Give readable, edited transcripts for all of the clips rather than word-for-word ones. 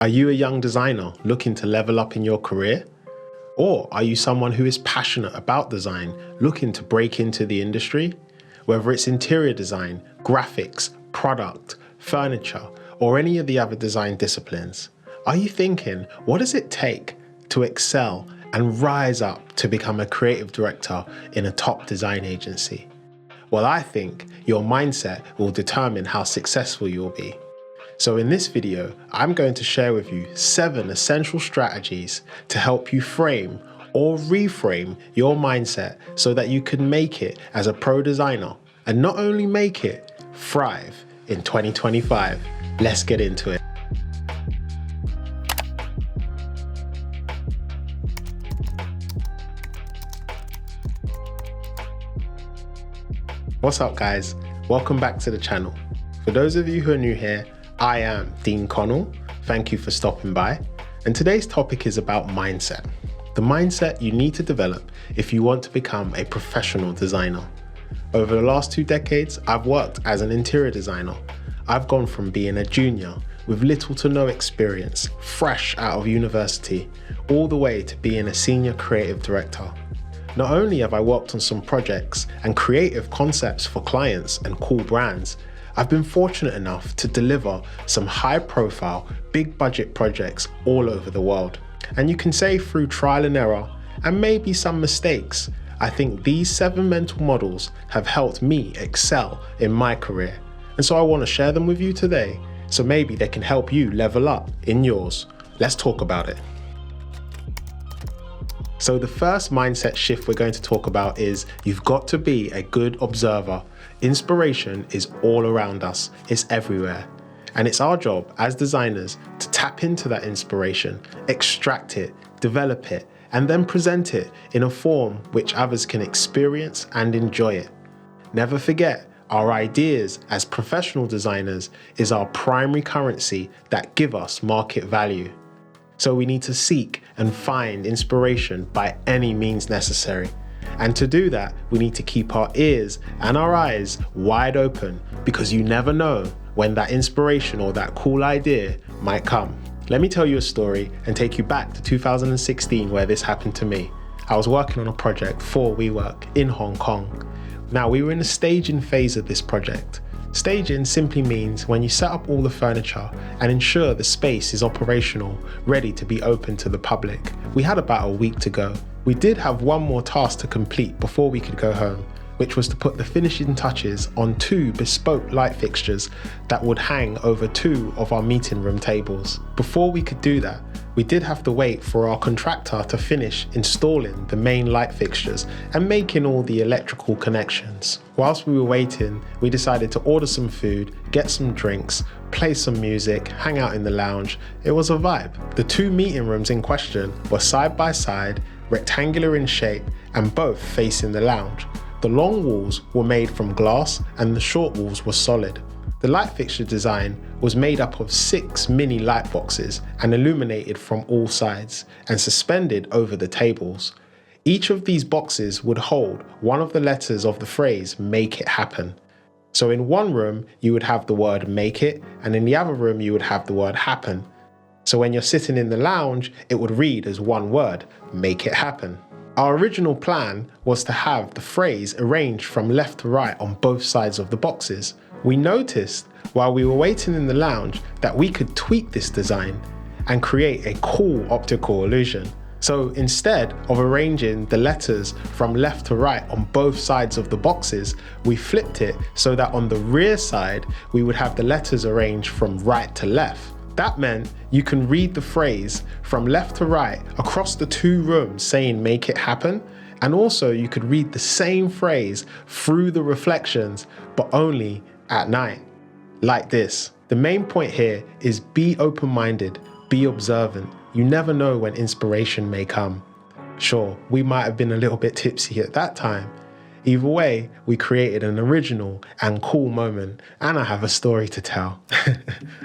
Are you a young designer looking to level up in your career? Or are you someone who is passionate about design, looking to break into the industry? Whether it's interior design, graphics, product, furniture, or any of the other design disciplines, are you thinking, what does it take to excel and rise up to become a creative director in a top design agency? Well, I think your mindset will determine how successful you'll be. So in this video, I'm going to share with you 7 essential strategies to help you frame or reframe your mindset so that you can make it as a pro designer, and not only make it, thrive in 2025. Let's get into it. What's up, guys? Welcome back to the channel. For those of you who are new here, I am Dean Connell. Thank you for stopping by. And today's topic is about mindset. The mindset you need to develop if you want to become a professional designer. Over the last 2 decades, I've worked as an interior designer. I've gone from being a junior with little to no experience, fresh out of university, all the way to being a senior creative director. Not only have I worked on some projects and creative concepts for clients and cool brands, I've been fortunate enough to deliver some high-profile, big-budget projects all over the world. And you can say through trial and error, and maybe some mistakes, I think these 7 mental models have helped me excel in my career. And so I want to share them with you today, so maybe they can help you level up in yours. Let's talk about it. So the first mindset shift we're going to talk about is you've got to be a good observer. Inspiration is all around us, it's everywhere. And it's our job as designers to tap into that inspiration, extract it, develop it, and then present it in a form which others can experience and enjoy it. Never forget, our ideas as professional designers is our primary currency that give us market value. So we need to seek and find inspiration by any means necessary. And to do that, we need to keep our ears and our eyes wide open, because you never know when that inspiration or that cool idea might come. Let me tell you a story and take you back to 2016 where this happened to me. I was working on a project for WeWork in Hong Kong. Now, we were in the staging phase of this project. Staging simply means when you set up all the furniture and ensure the space is operational, ready to be open to the public. We had about a week to go. We did have one more task to complete before we could go home, which was to put the finishing touches on 2 bespoke light fixtures that would hang over 2 of our meeting room tables. Before we could do that, we did have to wait for our contractor to finish installing the main light fixtures and making all the electrical connections. Whilst we were waiting, we decided to order some food, get some drinks, play some music, hang out in the lounge. It was a vibe. The 2 meeting rooms in question were side by side, rectangular in shape, and both facing the lounge. The long walls were made from glass and the short walls were solid. The light fixture design was made up of 6 mini light boxes and illuminated from all sides and suspended over the tables. Each of these boxes would hold one of the letters of the phrase "make it happen." So in one room you would have the word "make it," and in the other room you would have the word "happen." So when you're sitting in the lounge, it would read as one word, "make it happen." Our original plan was to have the phrase arranged from left to right on both sides of the boxes. We noticed while we were waiting in the lounge that we could tweak this design and create a cool optical illusion. So instead of arranging the letters from left to right on both sides of the boxes, we flipped it so that on the rear side, we would have the letters arranged from right to left. That meant you can read the phrase from left to right across the 2 rooms saying "make it happen," and also you could read the same phrase through the reflections, but only at night. Like this. The main point here is be open-minded, be observant. You never know when inspiration may come. Sure, we might have been a little bit tipsy at that time. Either way, we created an original and cool moment, and I have a story to tell.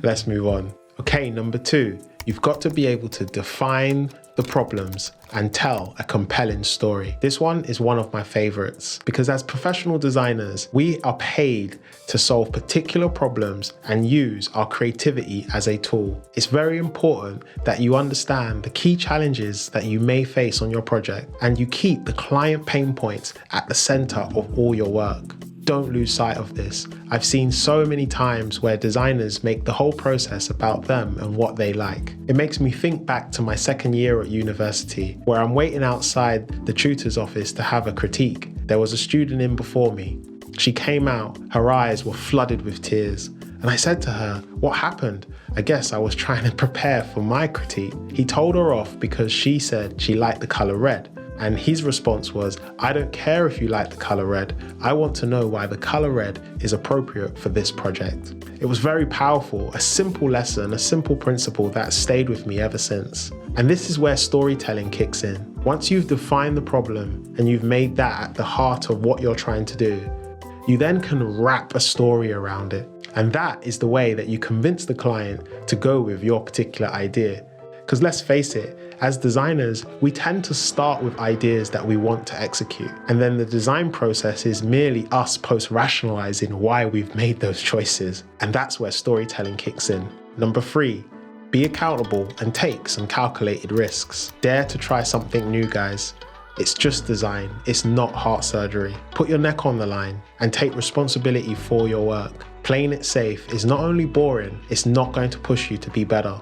Let's move on. Okay, number 2, You've got to be able to define the problems and tell a compelling story. This one is one of my favorites because as professional designers, we are paid to solve particular problems and use our creativity as a tool. It's very important that you understand the key challenges that you may face on your project and you keep the client pain points at the center of all your work. Don't lose sight of this. I've seen so many times where designers make the whole process about them and what they like. It makes me think back to my second year at university, where I'm waiting outside the tutor's office to have a critique. There was a student in before me. She came out, her eyes were flooded with tears. And I said to her, "What happened?" I guess I was trying to prepare for my critique. He told her off because she said she liked the color red. And his response was, "I don't care if you like the color red. I want to know why the color red is appropriate for this project." It was very powerful, a simple lesson, a simple principle that stayed with me ever since. And this is where storytelling kicks in. Once you've defined the problem and you've made that at the heart of what you're trying to do, you then can wrap a story around it. And that is the way that you convince the client to go with your particular idea. Because let's face it, as designers, we tend to start with ideas that we want to execute. And then the design process is merely us post-rationalizing why we've made those choices. And that's where storytelling kicks in. Number 3, be accountable and take some calculated risks. Dare to try something new, guys. It's just design, it's not heart surgery. Put your neck on the line and take responsibility for your work. Playing it safe is not only boring, it's not going to push you to be better.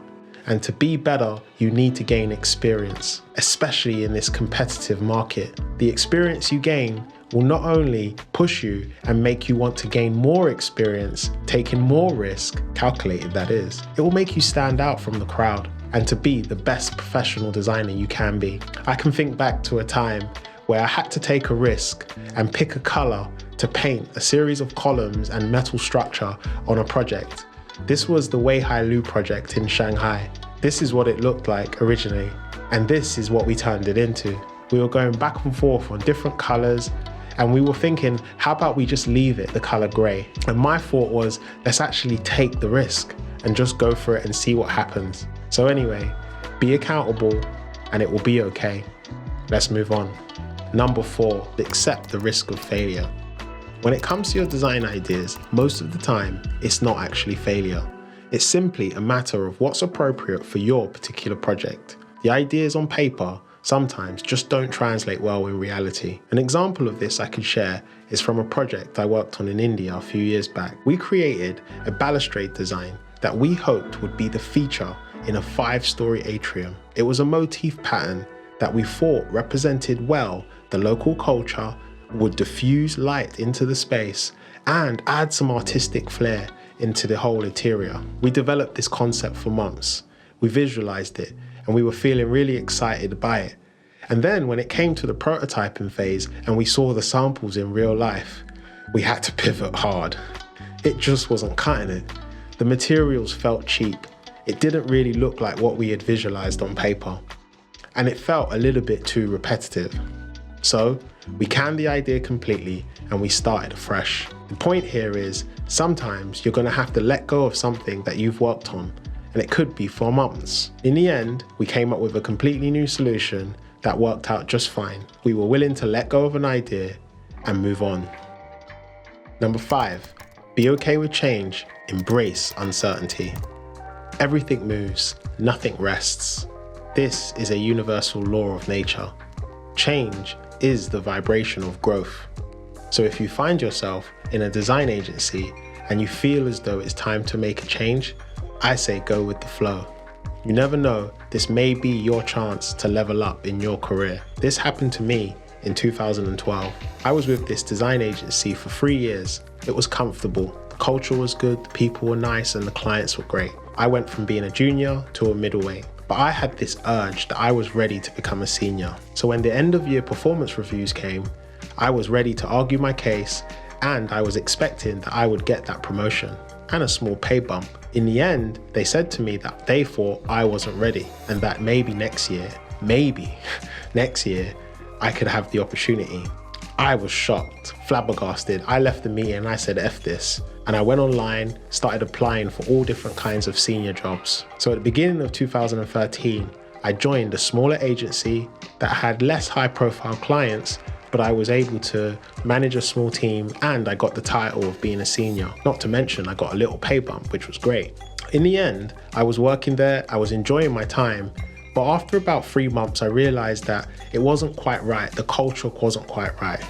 And to be better, you need to gain experience, especially in this competitive market. The experience you gain will not only push you and make you want to gain more experience, taking more risk, calculated that is, it will make you stand out from the crowd and to be the best professional designer you can be. I can think back to a time where I had to take a risk and pick a color to paint a series of columns and metal structure on a project. This was the Weihai Lu project in Shanghai. This is what it looked like originally, and this is what we turned it into. We were going back and forth on different colors, and we were thinking, how about we just leave it the color gray? And my thought was, let's actually take the risk and just go for it and see what happens. So anyway, be accountable and it will be okay. Let's move on. Number 4, accept the risk of failure. When it comes to your design ideas, most of the time, it's not actually failure. It's simply a matter of what's appropriate for your particular project. The ideas on paper sometimes just don't translate well in reality. An example of this I could share is from a project I worked on in India a few years back. We created a balustrade design that we hoped would be the feature in a 5-story atrium. It was a motif pattern that we thought represented well the local culture, would diffuse light into the space, and add some artistic flair into the whole interior. We developed this concept for months. We visualized it, and we were feeling really excited by it. And then when it came to the prototyping phase and we saw the samples in real life, we had to pivot hard. It just wasn't cutting it. The materials felt cheap. It didn't really look like what we had visualized on paper. And it felt a little bit too repetitive. So we canned the idea completely and we started afresh. The point here is sometimes you're going to have to let go of something that you've worked on, and it could be for months. In the end, we came up with a completely new solution that worked out just fine. We were willing to let go of an idea and move on. Number 5, be okay with change, embrace uncertainty. Everything moves, nothing rests. This is a universal law of nature. Change is the vibration of growth. So if you find yourself in a design agency and you feel as though it's time to make a change, I say go with the flow. You never know, this may be your chance to level up in your career. This happened to me in 2012. I was with this design agency for 3 years. It was comfortable, the culture was good, the people were nice, and the clients were great. I went from being a junior to a middleweight. But I had this urge that I was ready to become a senior. So when the end of year performance reviews came, I was ready to argue my case, and I was expecting that I would get that promotion and a small pay bump. In the end, they said to me that they thought I wasn't ready and that maybe next year, I could have the opportunity. I was shocked, flabbergasted. I left the meeting and I said, F this. And I went online, started applying for all different kinds of senior jobs. So at the beginning of 2013, I joined a smaller agency that had less high-profile clients, but I was able to manage a small team and I got the title of being a senior. Not to mention, I got a little pay bump, which was great. In the end, I was working there, I was enjoying my time, but after about 3 months, I realized that it wasn't quite right. The culture wasn't quite right.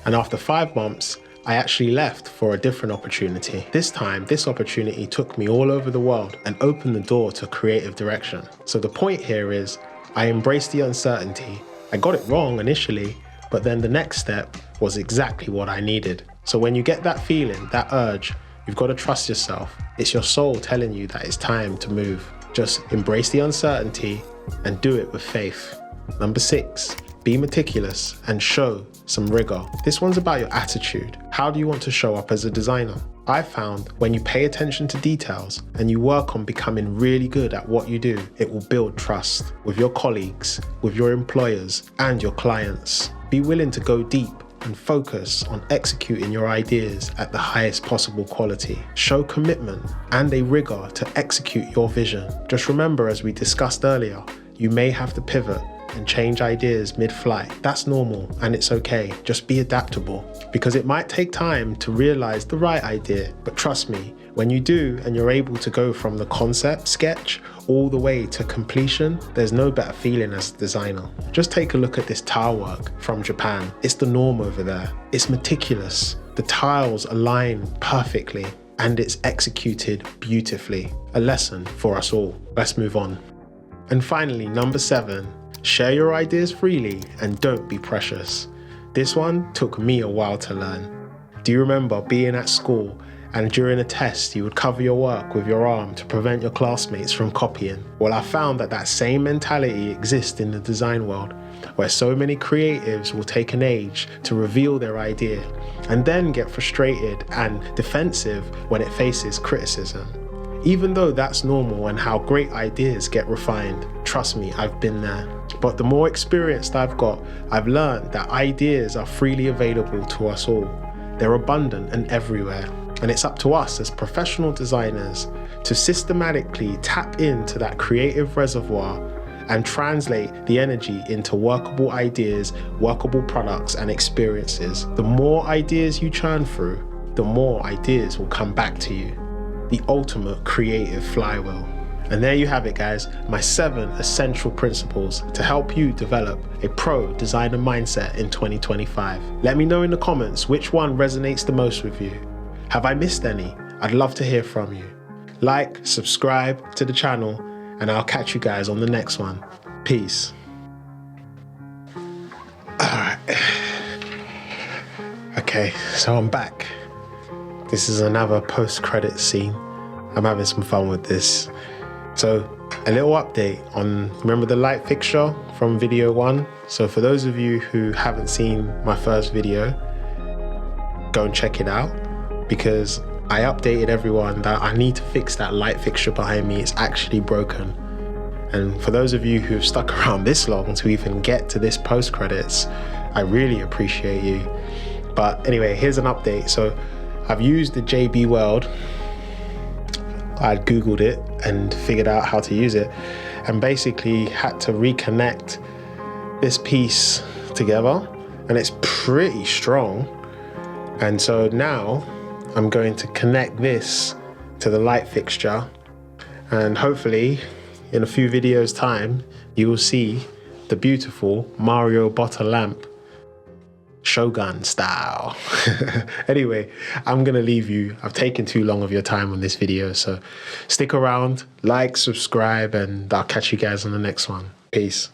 And after 5 months, I actually left for a different opportunity. This time, this opportunity took me all over the world and opened the door to creative direction. So the point here is, I embraced the uncertainty. I got it wrong initially, but then the next step was exactly what I needed. So when you get that feeling, that urge, you've got to trust yourself. It's your soul telling you that it's time to move. Just embrace the uncertainty and do it with faith. Number 6, be meticulous and show some rigor. This one's about your attitude. How do you want to show up as a designer? I found when you pay attention to details and you work on becoming really good at what you do, it will build trust with your colleagues, with your employers, and your clients. Be willing to go deep and focus on executing your ideas at the highest possible quality. Show commitment and a rigor to execute your vision. Just remember, as we discussed earlier, you may have to pivot and change ideas mid-flight. That's normal and it's okay. Just be adaptable because it might take time to realize the right idea. But trust me, when you do and you're able to go from the concept sketch all the way to completion, there's no better feeling as a designer. Just take a look at this tile work from Japan. It's the norm over there. It's meticulous. The tiles align perfectly and it's executed beautifully. A lesson for us all. Let's move on. And finally, number 7, share your ideas freely and don't be precious. This one took me a while to learn. Do you remember being at school and during a test you would cover your work with your arm to prevent your classmates from copying? Well, I found that same mentality exists in the design world, where so many creatives will take an age to reveal their idea and then get frustrated and defensive when it faces criticism. Even though that's normal and how great ideas get refined, trust me, I've been there. But the more experienced I've got, I've learned that ideas are freely available to us all. They're abundant and everywhere. And it's up to us as professional designers to systematically tap into that creative reservoir and translate the energy into workable ideas, workable products and experiences. The more ideas you churn through, the more ideas will come back to you. The ultimate creative flywheel. And there you have it, guys, my 7 essential principles to help you develop a pro designer mindset in 2025. Let me know in the comments which one resonates the most with you. Have I missed any? I'd love to hear from you. Like, subscribe to the channel, and I'll catch you guys on the next one. Peace. All right. Okay, so I'm back. This is another post-credit scene. I'm having some fun with this. So a little update on, remember the light fixture from video 1? So for those of you who haven't seen my first video, go and check it out because I updated everyone that I need to fix that light fixture behind me. It's actually broken. And for those of you who've stuck around this long to even get to this post credits, I really appreciate you. But anyway, here's an update. So I've used the JB World. I'd Googled it and figured out how to use it and basically had to reconnect this piece together and it's pretty strong. And so now I'm going to connect this to the light fixture and hopefully in a few videos time, you will see the beautiful Mario Botta lamp Shogun style. Anyway, I'm gonna leave you. I've taken too long of your time on this video, so stick around, like, subscribe, and I'll catch you guys on the next one. Peace.